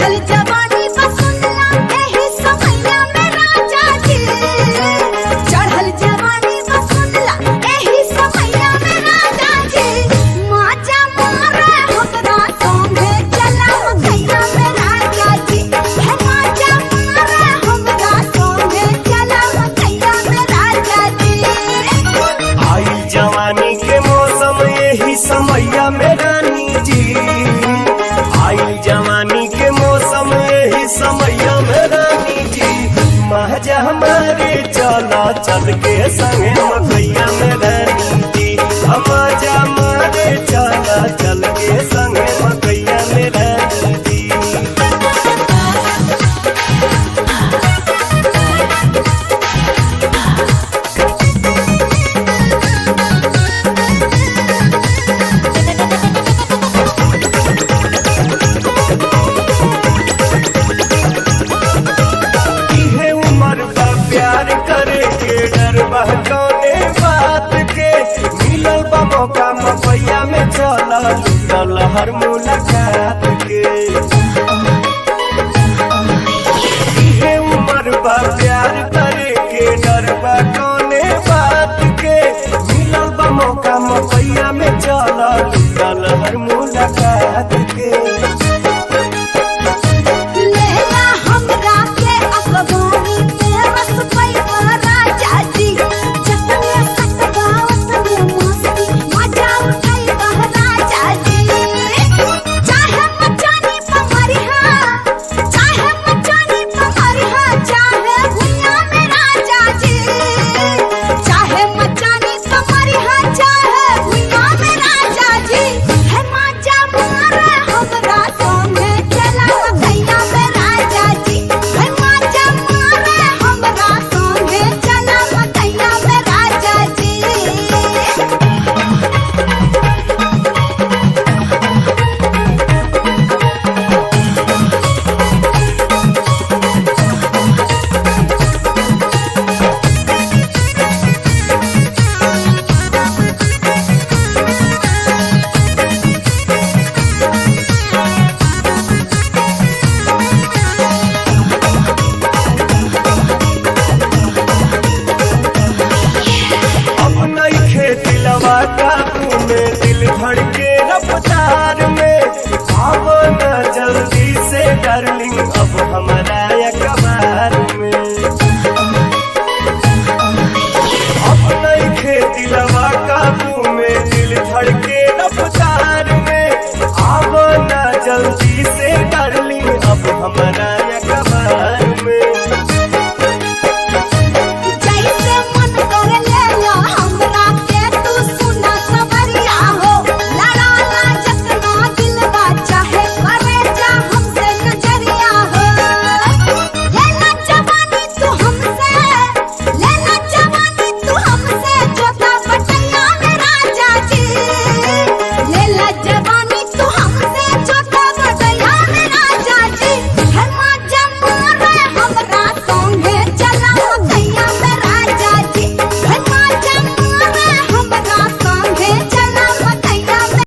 चढ़ल जवानी बसुंदला एही समैया में राजा जी। चढ़ल जवानी बसुंदला एही समैया में राजा जी। माजा मारे हमरा संगे चला मकैया में राजा जी। हे माजा मारे हमरा संगे चला मकैया में राजा जी। आई जवानी के मौसम यही समैया में रानी जी। आई जवानी के मौसम यही समैया में रानी जी। महजा हमारे चला चल के संगे मकैया में रानी जी। महजा हमारे चला चल के संगे मकैया में रानी जी। इहे उम्र बा प्यार करे के डर बा कौने बात के। मिलल बा मौका मकैया में चला लुटल हर मुलाकात के। इहे उम्र बा प्यार करे के डर बा कौने बात के। मिलल बा मौका मकैया में चला लुटल हर मुलाकात के। लेला हमरा के अखबारी में रस पैवा राजा जी। जतने सतगावत में मस्ती मजा उठाइबा राजा जी। चाहे मचानी पमरिहा, चाहे मचानी पमरिहा, चाहे भुइयां में राजा जी। चाहे मचानी पमरिहा, चाहे भुइयां में राजा जी। हे माजा मारे हमरा संगे चला मकैया में राजा जी। हे माजा मारे हमरा संगे चला मकैया में राजा जी। अब नइखे दिलवा काबू में, दिल धड़के रफ्तार में। अब न जल्दी से डार्लिंग अब हमारा अखबार में। अब नइखे दिलवा काबू में, दिल धड़के रफ्तार में। अब न जल्दी